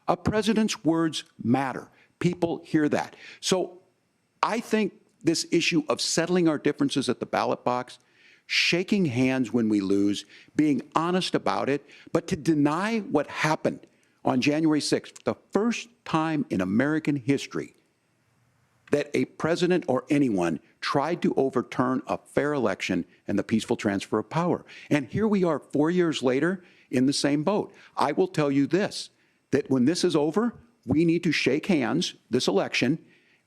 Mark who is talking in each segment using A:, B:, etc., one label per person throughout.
A: A president's words matter. People hear that. So I think this issue of settling our differences at the ballot box, shaking hands when we lose, being honest about it, but to deny what happened on January 6th, the first time in American history that a president or anyone tried to overturn a fair election and the peaceful transfer of power. And here we are 4 years later in the same boat. I will tell you this, that when this is over, we need to shake hands this election,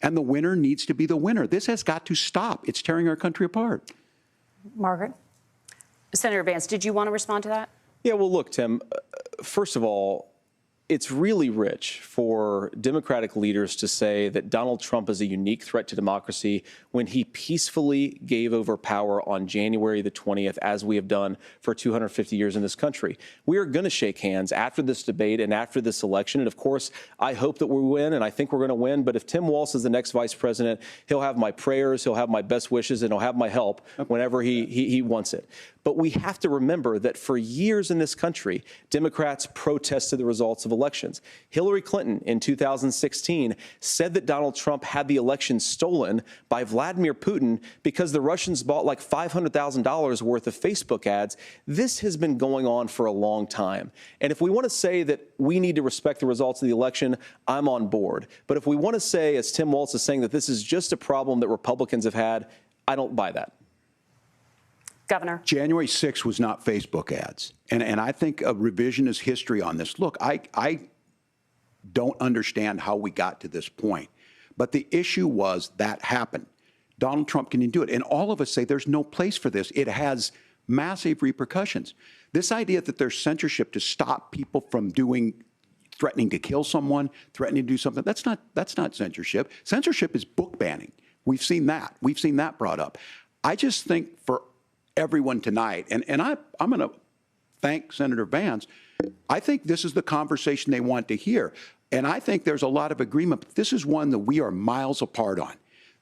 A: and the winner needs to be the winner. This has got to stop. It's tearing our country apart.
B: Margaret?
C: Senator Vance, did you want to respond to that?
D: Yeah, well, look, Tim, first of all, it's really rich for Democratic leaders to say that Donald Trump is a unique threat to democracy when he peacefully gave over power on January the 20th, as we have done for 250 years in this country. We are going to shake hands after this debate and after this election. And of course, I hope that we win, and I think we're going to win. But if Tim Walz is the next vice president, he'll have my prayers, he'll have my best wishes, and he'll have my help whenever he wants it. But we have to remember that for years in this country, Democrats protested the results of elections. Hillary Clinton in 2016 said that Donald Trump had the election stolen by Vladimir Putin because the Russians bought like $500,000 worth of Facebook ads. This has been going on for a long time. And if we want to say that we need to respect the results of the election, I'm on board. But if we want to say, as Tim Walz is saying, that this is just a problem that Republicans have had, I don't buy that.
C: Governor.
A: January 6th was not Facebook ads. And I think a revisionist history on this. Look, I don't understand how we got to this point. But the issue was that happened. Donald Trump can do it. And all of us say there's no place for this. It has massive repercussions. This idea that there's censorship to stop people from threatening to kill someone, threatening to do something, that's not censorship. Censorship is book banning. We've seen that. We've seen that brought up. I just think for everyone tonight, and I'm going to thank Senator Vance, I think this is the conversation they want to hear. And I think there's a lot of agreement, but this is one that we are miles apart on.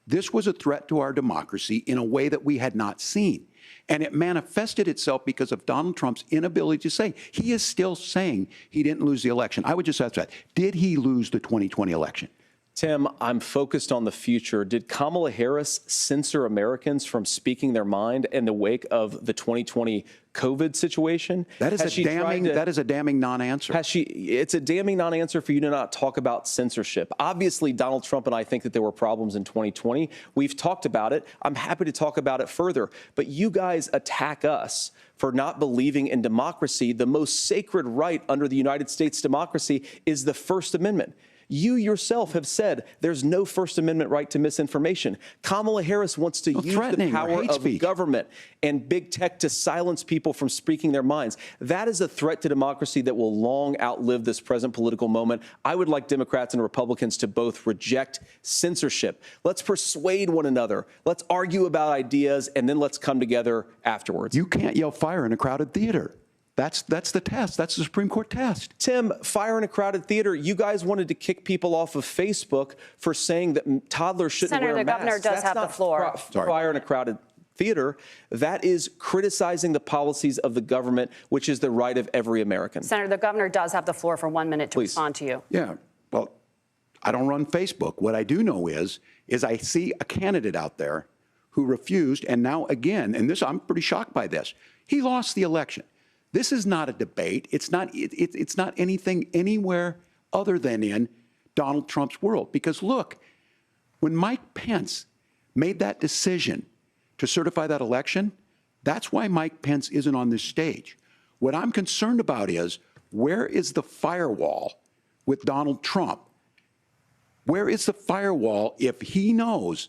A: This was a threat to our democracy in a way that we had not seen. And it manifested itself because of Donald Trump's inability to say. He is still saying he didn't lose the election. I would just ask that. Did he lose the 2020 election?
D: Tim, I'm focused on the future. Did Kamala Harris censor Americans from speaking their mind in the wake of the 2020 COVID situation?
A: That is a damning non-answer.
D: It's a damning non-answer for you to not talk about censorship. Obviously, Donald Trump and I think that there were problems in 2020. We've talked about it. I'm happy to talk about it further. But you guys attack us for not believing in democracy. The most sacred right under the United States democracy is the First Amendment. You yourself have said there's no First Amendment right to misinformation. Kamala Harris wants to use the power of government and big tech to silence people from speaking their minds. That is a threat to democracy that will long outlive this present political moment. I would like Democrats and Republicans to both reject censorship. Let's persuade one another. Let's argue about ideas, and then let's come together afterwards.
A: You can't yell fire in a crowded theater. That's the test. That's the Supreme Court test.
D: Tim, fire in a crowded theater. You guys wanted to kick people off of Facebook for saying that toddlers shouldn't wear masks.
C: Senator, the governor does have the floor.
D: Fire in a crowded theater. That is criticizing the policies of the government, which is the right of every American.
C: Senator, the governor does have the floor for 1 minute to respond to you.
A: Yeah. Well, I don't run Facebook. What I do know is I see a candidate out there who refused, and now again, and this, I'm pretty shocked by this. He lost the election. This is not a debate. It's not anything anywhere other than in Donald Trump's world. Because look, when Mike Pence made that decision to certify that election, that's why Mike Pence isn't on this stage. What I'm concerned about is, where is the firewall with Donald Trump? Where is the firewall if he knows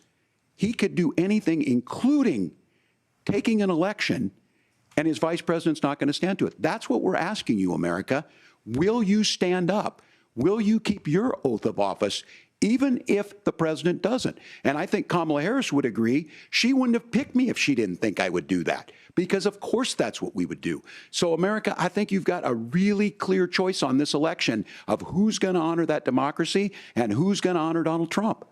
A: he could do anything, including taking an election, and his vice president's not going to stand to it? That's what we're asking you, America. Will you stand up? Will you keep your oath of office, even if the president doesn't? And I think Kamala Harris would agree. She wouldn't have picked me if she didn't think I would do that, because of course that's what we would do. So America, I think you've got a really clear choice on this election of who's going to honor that democracy and who's going to honor Donald Trump.